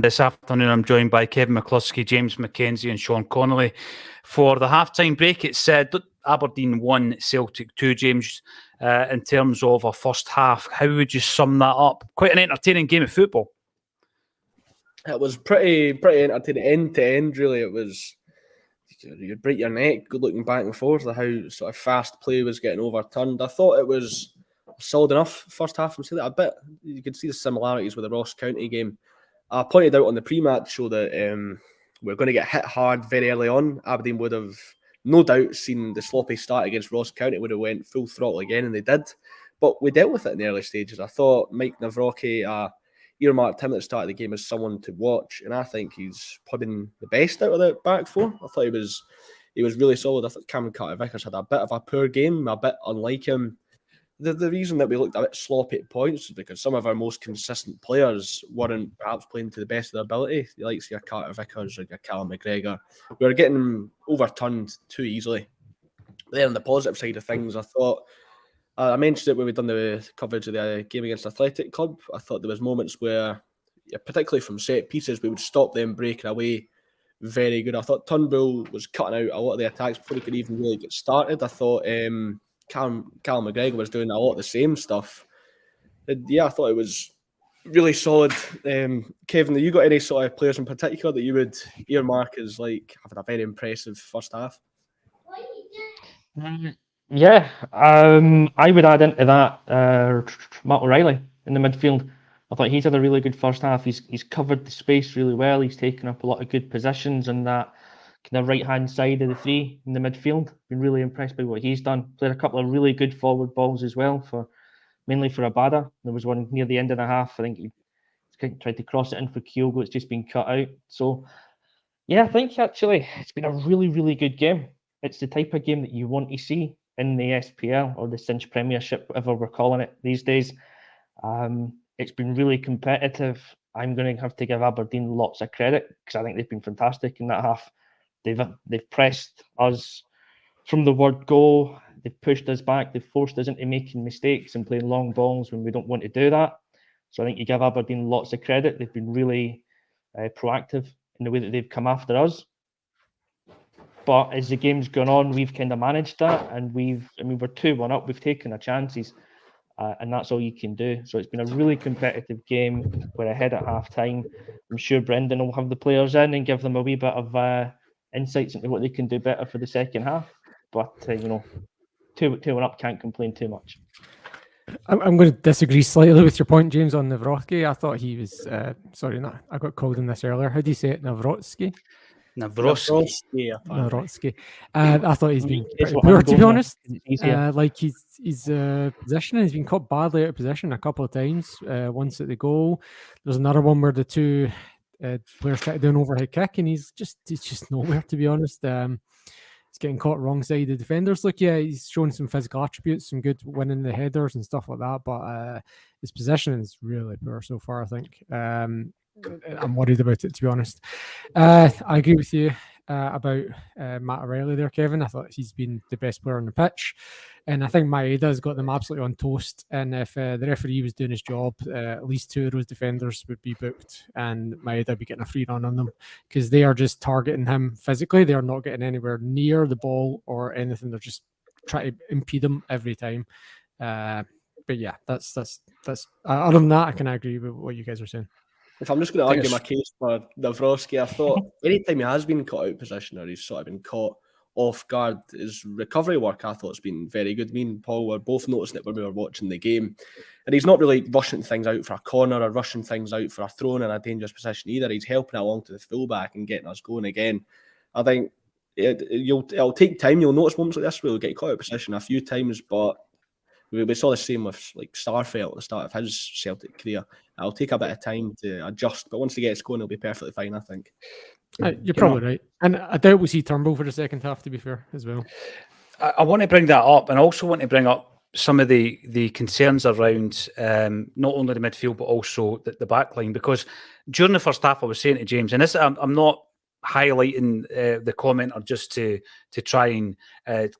This afternoon, I'm joined by Kevin McCluskey, James McKenzie, and Sean Connolly. For the half-time break, it said Aberdeen 1, Celtic 2. James, in terms of a first half, how would you sum that up? Quite an entertaining game of football. It was pretty entertaining, end to end. Really, it was. You'd break your neck looking back and forth at how sort of fast play was getting overturned. I thought it was solid enough first half from Celtic. A bit, you could see the similarities with the Ross County game. I pointed out on the pre-match show that we're going to get hit hard very early on. Aberdeen would have no doubt seen the sloppy start against Ross County, would have went full throttle again, and they did. But we dealt with it in the early stages. I thought Mike Nawrocki earmarked him at the start of the game as someone to watch, and I think he's probably been the best out of the back four. I thought he was really solid. I thought Cameron Carter-Vickers had a bit of a poor game, a bit unlike him. The reason that we looked a bit sloppy at points is because some of our most consistent players weren't perhaps playing to the best of their ability. You like your Carter-Vickers or your Callum McGregor. We were getting overturned too easily. But then on the positive side of things, I thought, I mentioned it when we'd done the coverage of the game against Athletic Club. I thought there was moments where, particularly from set pieces, we would stop them breaking away very good. I thought Turnbull was cutting out a lot of the attacks before he could even really get started. I thought Callum McGregor was doing a lot of the same stuff. And I thought it was really solid. Kevin, have you got any sort of players in particular that you would earmark as like having a very impressive first half? Yeah, I would add into that Matt O'Reilly in the midfield. I thought he's had a really good first half. He's covered the space really well. He's taken up a lot of good positions in that kind of right-hand side of the three in the midfield. Been really impressed by what he's done. Played a couple of really good forward balls as well, mainly for Abada. There was one near the end of the half. I think he tried to cross it in for Kyogo. It's just been cut out. So, yeah, I think actually it's been a really, really good game. It's the type of game that you want to see in the SPL or the Cinch Premiership, whatever we're calling it these days. It's been really competitive. I'm going to have to give Aberdeen lots of credit because I think they've been fantastic in that half. They've pressed us from the word go. They've pushed us back. They've forced us into making mistakes and playing long balls when we don't want to do that. So I think you give Aberdeen lots of credit. They've been really proactive in the way that they've come after us. But as the game's gone on, we've kind of managed that, and we're 2-1 up. We've taken our chances, and that's all you can do. So it's been a really competitive game. We're ahead at half time. I'm sure Brendan will have the players in and give them a wee bit of insights into what they can do better for the second half. But 2-1 up, can't complain too much. I'm going to disagree slightly with your point, James, on Nawrocki. I thought he was I got called in this earlier. How do you say it? Nawrocki. I thought he's been pretty poor, to be honest. Like his position, he's been caught badly out of position a couple of times. Once at the goal, there's another one where the two players try to do an overhead kick, and he's just nowhere, to be honest. He's getting caught wrong side of the defenders. Look, yeah, he's shown some physical attributes, some good winning the headers and stuff like that, but his position is really poor so far, I think. I'm worried about it, to be honest. I agree with you about Matt O'Reilly there, Kevin. I thought he's been the best player on the pitch, and I think Maida has got them absolutely on toast. And if the referee was doing his job, at least two of those defenders would be booked, and Maida would be getting a free run on them because they are just targeting him physically. They are not getting anywhere near the ball or anything. They're just trying to impede him every time. But yeah, that's other than that, I can agree with what you guys are saying. If I'm just going to argue my case for Nawrocki, I thought anytime he has been caught out of position or he's sort of been caught off guard, his recovery work, I thought, has been very good. Me and Paul were both noticing it when we were watching the game. And he's not really rushing things out for a corner or rushing things out for a throw in a dangerous position either. He's helping along to the fullback and getting us going again. I think it'll take time. You'll notice moments like this where he'll get caught out of position a few times, but we saw the same with like Starfelt at the start of his Celtic career. It'll take a bit of time to adjust, but once he gets going, he'll be perfectly fine, I think. You're probably right. And I doubt we'll see Turnbull for the second half, to be fair, as well. I want to bring that up, and I also want to bring up some of the concerns around not only the midfield, but also the back line. Because during the first half, I was saying to James, and this, I'm not highlighting the comment or just to try and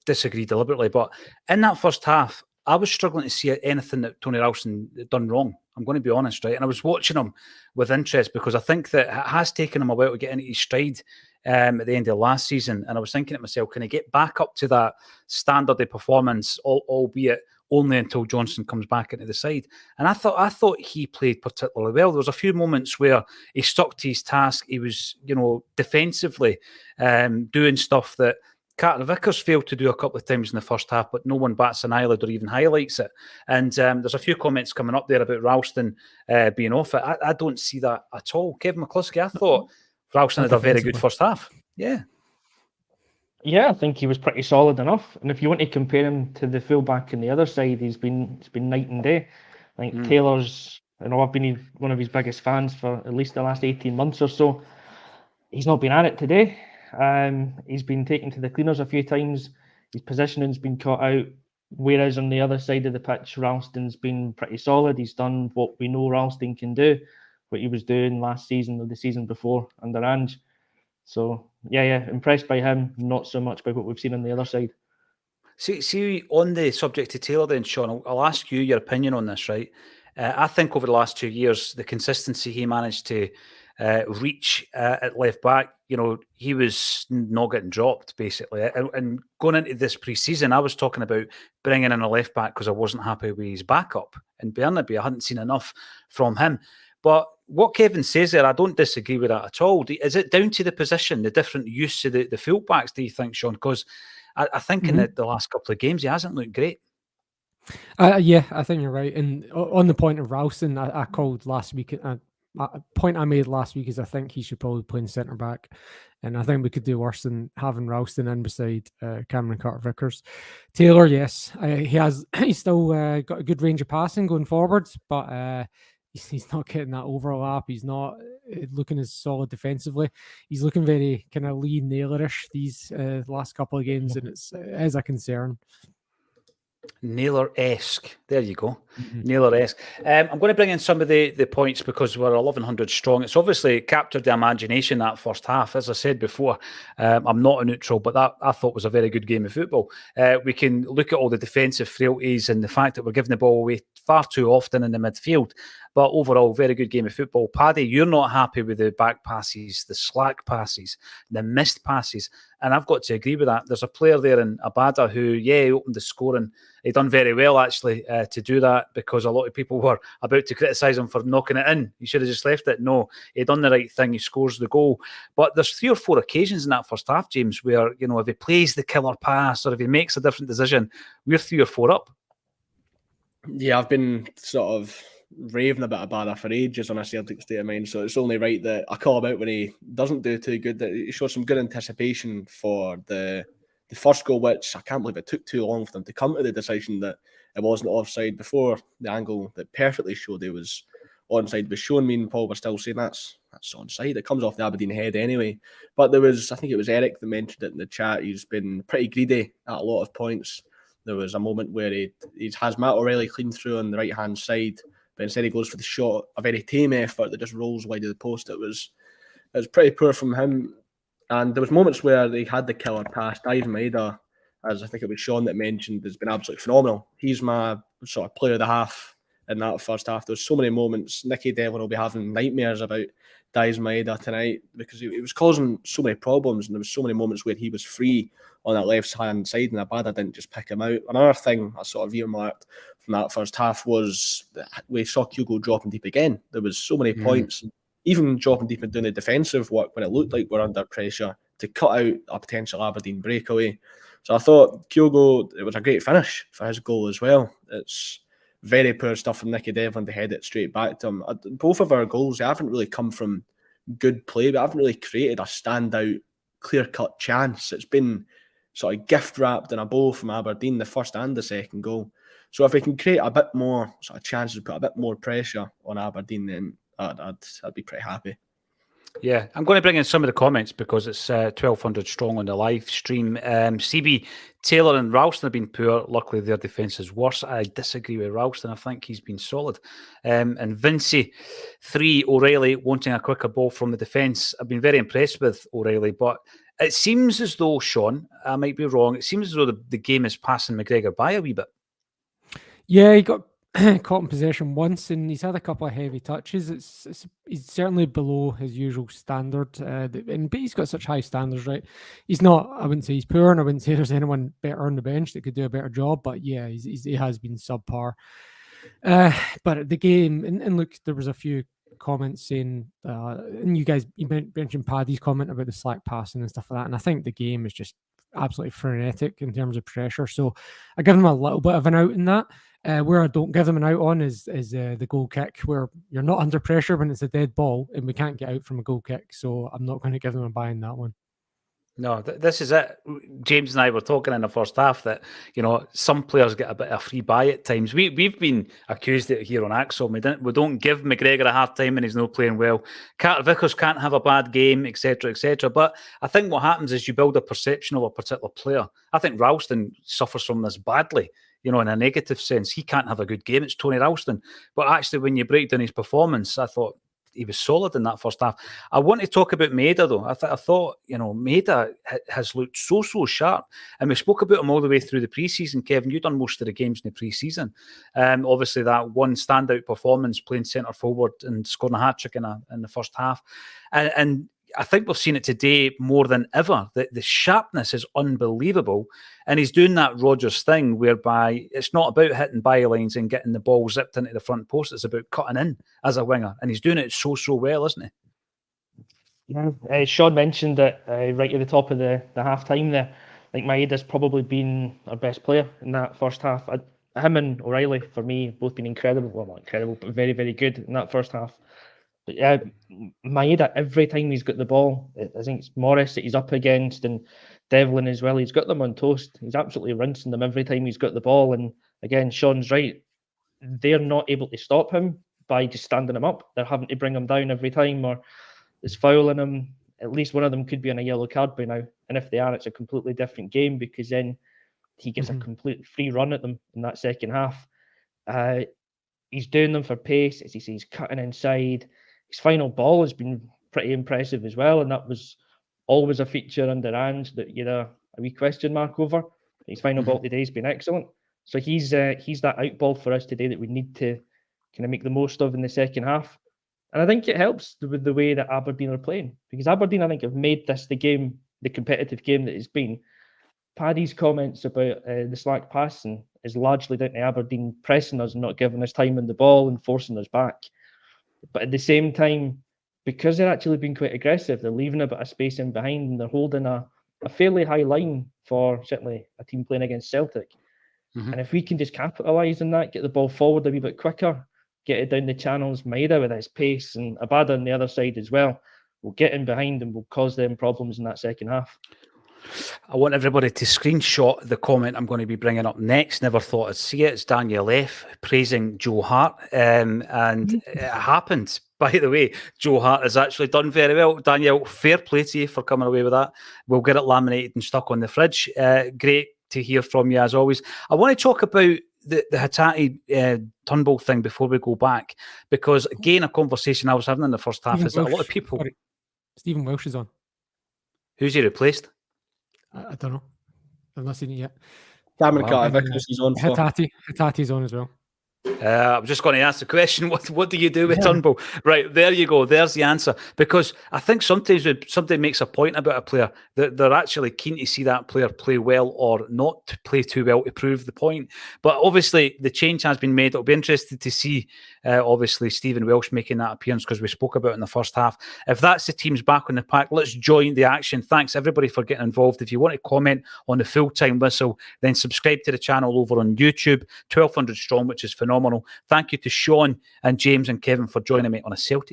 disagree deliberately, but in that first half, I was struggling to see anything that Tony Ralston had done wrong. I'm going to be honest, right? And I was watching him with interest because I think that it has taken him a while to get into his stride at the end of last season. And I was thinking to myself, can he get back up to that standard of performance, albeit only until Johnson comes back into the side? And I thought he played particularly well. There was a few moments where he stuck to his task. He was, defensively doing stuff that Carter Vickers failed to do a couple of times in the first half, but no one bats an eyelid or even highlights it. And there's a few comments coming up there about Ralston being off it. I don't see that at all. Kevin McCluskey, I thought Ralston had a very good first half. Yeah. Yeah, I think he was pretty solid enough. And if you want to compare him to the fullback on the other side, it's been night and day. I think Taylor's, I've been one of his biggest fans for at least the last 18 months or so. He's not been at it today. He's been taken to the cleaners a few times. His positioning's been caught out. Whereas on the other side of the pitch, Ralston's been pretty solid. He's done what we know Ralston can do, what he was doing last season or the season before under Ange. So, yeah, impressed by him, not so much by what we've seen on the other side. See, on the subject of Taylor then, Sean, I'll ask you your opinion on this, right? I think over the last 2 years, the consistency he managed to reach at left back, he was not getting dropped, basically. And going into this pre-season, I was talking about bringing in a left back because I wasn't happy with his backup in Burnaby. I hadn't seen enough from him. But what Kevin says there, I don't disagree with that at all. Is it down to the position, the different use of the fullbacks, do you think, Sean? Because I think in the last couple of games, he hasn't looked great. Yeah, I think you're right. And on the point of Ralston, I called last week. A point I made last week is I think he should probably play in centre back, and I think we could do worse than having Ralston in beside Cameron Carter-Vickers. Taylor, yes, he's still got a good range of passing going forwards, but he's not getting that overlap. He's not looking as solid defensively. He's looking very kind of Lee Naylor-ish these last couple of games, and it is a concern. Naylor-esque. There you go. Naylor-esque. I'm going to bring in some of the points because we're 1,100 strong. It's obviously captured the imagination that first half. As I said before, I'm not a neutral, but that I thought was a very good game of football. We can look at all the defensive frailties and the fact that we're giving the ball away far too often in the midfield. But overall, very good game of football. Paddy, you're not happy with the back passes, the slack passes, the missed passes. And I've got to agree with that. There's a player there in Abada who, he opened the scoring. He done very well, actually, to do that because a lot of people were about to criticise him for knocking it in. He should have just left it. No, he done the right thing. He scores the goal. But there's 3 or 4 occasions in that first half, James, where, if he plays the killer pass or if he makes a different decision, we're 3 or 4 up. Yeah, I've been sort of raving about Abada for ages on a Celtic state of mind, so it's only right that I call him out when he doesn't do too good. That he shows some good anticipation for the first goal, which I can't believe it took too long for them to come to the decision that it wasn't offside before the angle that perfectly showed it was onside was shown. Me and Paul were still saying that's onside. It comes off the Aberdeen head anyway. But there was, I think it was Eric that mentioned it in the chat. He's been pretty greedy at a lot of points. There was a moment where he has Matt O'Reilly clean through on the right hand side, but instead he goes for the shot, a very tame effort that just rolls wide of the post. It was pretty poor from him. And there was moments where they had the killer pass. Maida, as I think it was Sean that mentioned, has been absolutely phenomenal. He's my sort of player of the half in that first half. There's so many moments. Nicky Devlin will be having nightmares about Maida tonight because he was causing so many problems, and there was so many moments where he was free on that left-hand side and Abada didn't just pick him out. Another thing I sort of earmarked from that first half was that we saw Kyogo dropping deep again. There was so many points, even dropping deep and doing the defensive work when it looked like we're under pressure to cut out a potential Aberdeen breakaway. So I thought Kyogo, it was a great finish for his goal as well. It's very poor stuff from Nicky Devlin to head it straight back to him. Both of our goals, they haven't really come from good play, but haven't really created a standout, clear-cut chance. It's been sort of gift-wrapped in a bow from Aberdeen, the first and the second goal. So if we can create a bit more sort of chances, put a bit more pressure on Aberdeen, then I'd be pretty happy. Yeah, I'm going to bring in some of the comments because it's 1,200 strong on the live stream. CB, Taylor and Ralston have been poor. Luckily, their defence is worse. I disagree with Ralston. I think he's been solid. And Vincey, 3, O'Reilly wanting a quicker ball from the defence. I've been very impressed with O'Reilly, but it seems as though, Sean, I might be wrong, it seems as though the game is passing McGregor by a wee bit. Yeah, he got caught in possession once, and he's had a couple of heavy touches. He's certainly below his usual standard, but he's got such high standards, right? He's not. I wouldn't say he's poor, and I wouldn't say there's anyone better on the bench that could do a better job. But yeah, he has been subpar. But the game, and look, there was a few comments saying, and you mentioned Paddy's comment about the slack passing and stuff like that, and I think the game is just absolutely frenetic in terms of pressure. So I give them a little bit of an out in that. Where I don't give them an out on is the goal kick, where you're not under pressure when it's a dead ball and we can't get out from a goal kick. So I'm not going to give them a buy in that one. No, this is it. James and I were talking in the first half that, some players get a bit of free buy at times. We've been accused of it here on Acsom. We don't give McGregor a hard time when he's not playing well. Carter Vickers can't have a bad game, etc., etc. But I think what happens is you build a perception of a particular player. I think Ralston suffers from this badly. In a negative sense. He can't have a good game. It's Tony Ralston. But actually, when you break down his performance, I thought he was solid in that first half. I want to talk about Maida, though. I thought, Maida has looked so sharp. And we spoke about him all the way through the pre-season. Kevin, you've done most of the games in the pre-season. Obviously, that one standout performance playing centre forward and scoring a hat-trick in the first half. And I think we've seen it today more than ever. The sharpness is unbelievable. And he's doing that Rodgers thing whereby it's not about hitting bylines and getting the ball zipped into the front post. It's about cutting in as a winger. And he's doing it so well, isn't he? Yeah. Sean mentioned it right at the top of the half-time there. I think Maida's probably been our best player in that first half. Him and O'Reilly, for me, have both been incredible. Well, not incredible, but very, very good in that first half. But yeah, Maida, every time he's got the ball, I think it's Morris that he's up against and Devlin as well. He's got them on toast. He's absolutely rinsing them every time he's got the ball. And again, Sean's right. They're not able to stop him by just standing him up. They're having to bring him down every time, or it's fouling him. At least one of them could be on a yellow card by now. And if they are, it's a completely different game because then he gets a complete free run at them in that second half. He's doing them for pace. As he says, he's cutting inside. His final ball has been pretty impressive as well, and that was always a feature under Ange that you had a wee question mark over. His final ball today has been excellent. So he's that out ball for us today that we need to kind of make the most of in the second half. And I think it helps with the way that Aberdeen are playing, because Aberdeen, I think, have made this the competitive game that it's been. Paddy's comments about the slack passing is largely down to Aberdeen pressing us and not giving us time on the ball and forcing us back. But at the same time, because they're actually being quite aggressive, they're leaving a bit of space in behind and they're holding a fairly high line for certainly a team playing against Celtic. And if we can just capitalise on that, get the ball forward a wee bit quicker, get it down the channels, Maida with his pace and Abada on the other side as well, we'll get in behind and we'll cause them problems in that second half. I want everybody to screenshot the comment I'm going to be bringing up next. Never thought I'd see it. It's Daniel F. praising Joe Hart. And it happened, by the way. Joe Hart has actually done very well. Daniel, fair play to you for coming away with that. We'll get it laminated and stuck on the fridge. Great to hear from you, as always. I want to talk about the Hatate Turnbull thing before we go back, because, again, a conversation I was having in the first half is that a lot of people... Sorry. Stephen Welsh is on. Who's he replaced? I don't know. I've not seen it yet. Cameron Carter Vickers is on. Hatate's on as well. I'm just going to ask the question, what do you do with Turnbull? Right, there you go. There's the answer. Because I think sometimes when somebody makes a point about a player, they're actually keen to see that player play well or not to play too well to prove the point. But obviously, the change has been made. It'll be interesting to see, obviously, Stephen Welsh making that appearance, because we spoke about it in the first half. If that's the teams back on the pack, let's join the action. Thanks, everybody, for getting involved. If you want to comment on the full-time whistle, then subscribe to the channel over on YouTube, 1,200 strong, which is phenomenal. Thank you to Sean and James and Kevin for joining me on a Celtic